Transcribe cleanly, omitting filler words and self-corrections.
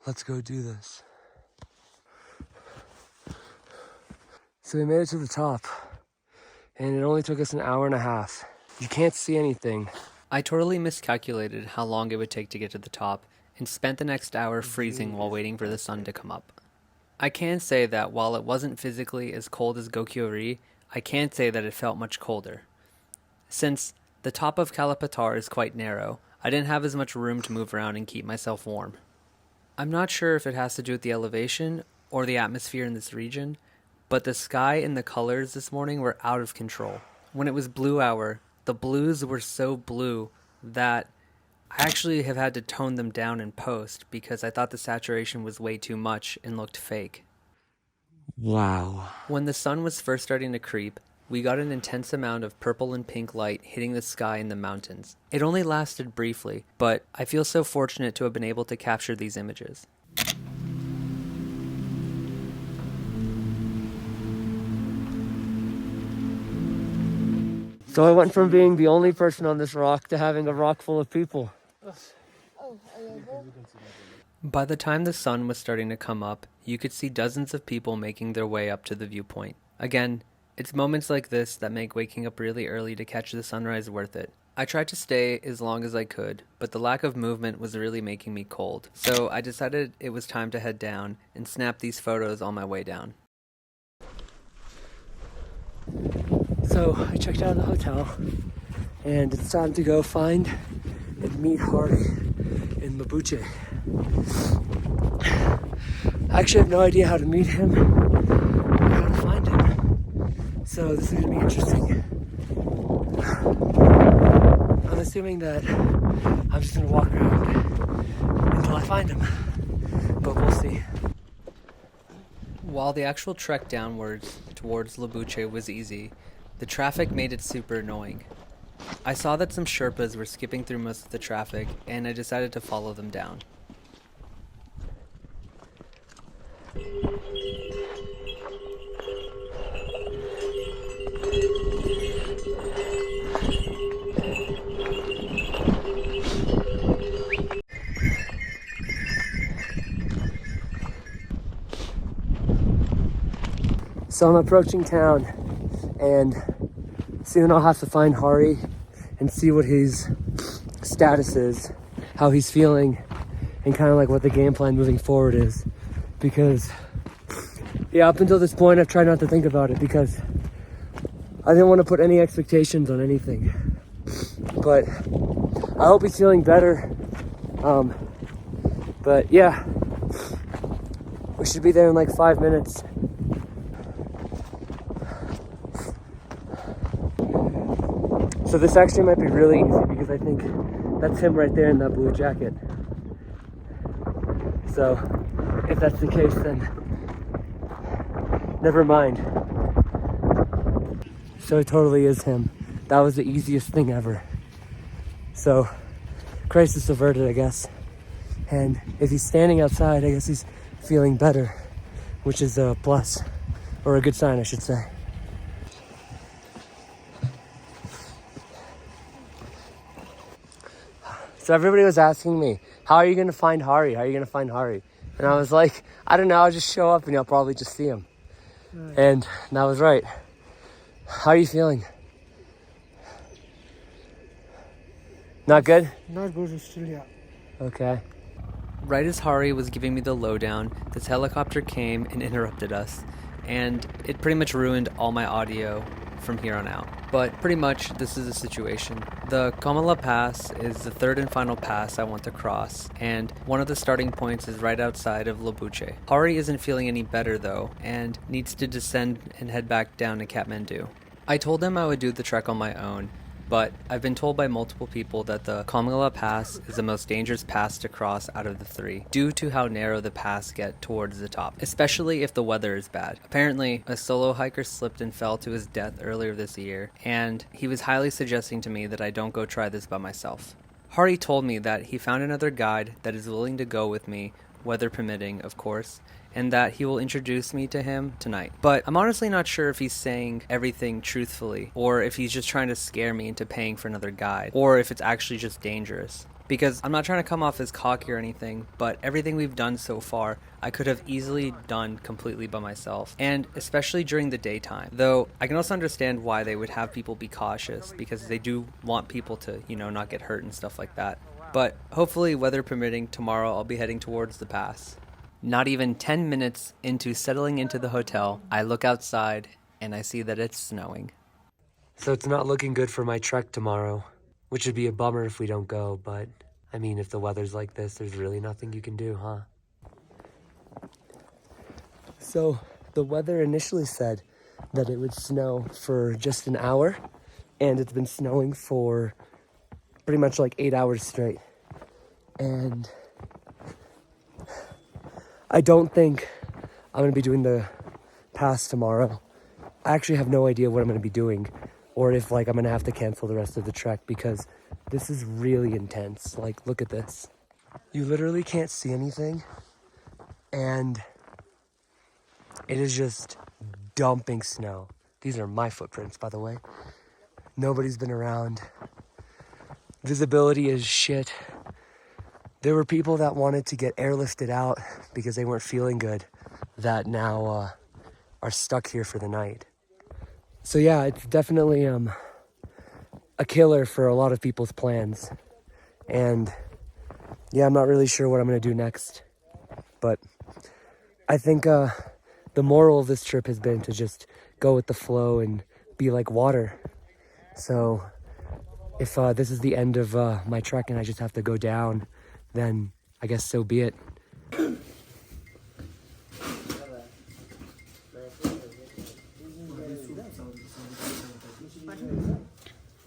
Let's go do this. So we made it to the top, and it only took us an hour and a half. You can't see anything. I totally miscalculated how long it would take to get to the top, and spent the next hour freezing while waiting for the sun to come up. I can say that while it wasn't physically as cold as Gokyo-ri, I can say that it felt much colder. Since the top of Kala Patthar is quite narrow, I didn't have as much room to move around and keep myself warm. I'm not sure if it has to do with the elevation or the atmosphere in this region, but the sky and the colors this morning were out of control. When it was blue hour, the blues were so blue that I actually have had to tone them down in post because I thought the saturation was way too much and looked fake. Wow. When the sun was first starting to creep, we got an intense amount of purple and pink light hitting the sky and the mountains. It only lasted briefly, but I feel so fortunate to have been able to capture these images. So I went from being the only person on this rock to having a rock full of people. By the time the sun was starting to come up, you could see dozens of people making their way up to the viewpoint. Again, it's moments like this that make waking up really early to catch the sunrise worth it. I tried to stay as long as I could, but the lack of movement was really making me cold. So I decided it was time to head down and snap these photos on my way down. So I checked out of the hotel, and it's time to go find and meet Hari in Mabuche. I actually have no idea how to meet him or how to find him. So this is gonna be interesting. I'm assuming that I'm just gonna walk around until I find him, but we'll see. While the actual trek downwards towards Labuche was easy, the traffic made it super annoying. I saw that some Sherpas were skipping through most of the traffic, and I decided to follow them down. So I'm approaching town, and soon I'll have to find Hari and see what his status is, how he's feeling, and kind of like what the game plan moving forward is. Because, yeah, up until this point, I've tried not to think about it because I didn't want to put any expectations on anything. But I hope he's feeling better. But yeah, we should be there in like 5 minutes. So this actually might be really easy because I think that's him right there in that blue jacket. So if that's the case, then never mind. So it totally is him. That was the easiest thing ever. So crisis averted, I guess. And if he's standing outside, I guess he's feeling better, which is a plus, or a good sign, I should say. So everybody was asking me, how are you going to find Hari? How are you going to find Hari? And I was like, I don't know, I'll just show up and you'll probably just see him. Right. And that was right. How are you feeling? Not good? Not good, still, yeah. Okay. Right as Hari was giving me the lowdown, this helicopter came and interrupted us, and it pretty much ruined all my audio from here on out. But pretty much this is the situation. The Kamala Pass is the third and final pass I want to cross, and one of the starting points is right outside of Labuche. Hari isn't feeling any better though, and needs to descend and head back down to Kathmandu. I told him I would do the trek on my own, but I've been told by multiple people that the Kamala Pass is the most dangerous pass to cross out of the three, due to how narrow the pass get towards the top, especially if the weather is bad. Apparently, a solo hiker slipped and fell to his death earlier this year, and he was highly suggesting to me that I don't go try this by myself. Hari told me that he found another guide that is willing to go with me, weather permitting, of course, and that he will introduce me to him tonight. But I'm honestly not sure if he's saying everything truthfully, or if he's just trying to scare me into paying for another guide, or if it's actually just dangerous. because I'm not trying to come off as cocky or anything, but everything we've done so far, I could have easily done completely by myself, and especially during the daytime. Though I can also understand why they would have people be cautious, because they do want people to, not get hurt and stuff like that. But hopefully, weather permitting, tomorrow I'll be heading towards the pass. Not even 10 minutes into settling into the hotel, I look outside and I see that it's snowing. So it's not looking good for my trek tomorrow, which would be a bummer if we don't go, but I mean, if the weather's like this, there's really nothing you can do, huh? So the weather initially said that it would snow for just an hour, and it's been snowing for pretty much like 8 hours straight. And I don't think I'm gonna be doing the pass tomorrow. I actually have no idea what I'm gonna be doing, or if I'm gonna have to cancel the rest of the trek, because this is really intense. Look at this. You literally can't see anything, and it is just dumping snow. These are my footprints, by the way. Nobody's been around. Visibility is shit. There were people that wanted to get airlifted out because they weren't feeling good that now are stuck here for the night. So yeah, it's definitely a killer for a lot of people's plans. And yeah, I'm not really sure what I'm gonna do next. But I think the moral of this trip has been to just go with the flow and be like water. So if this is the end of my trek and I just have to go down, then I guess so be it.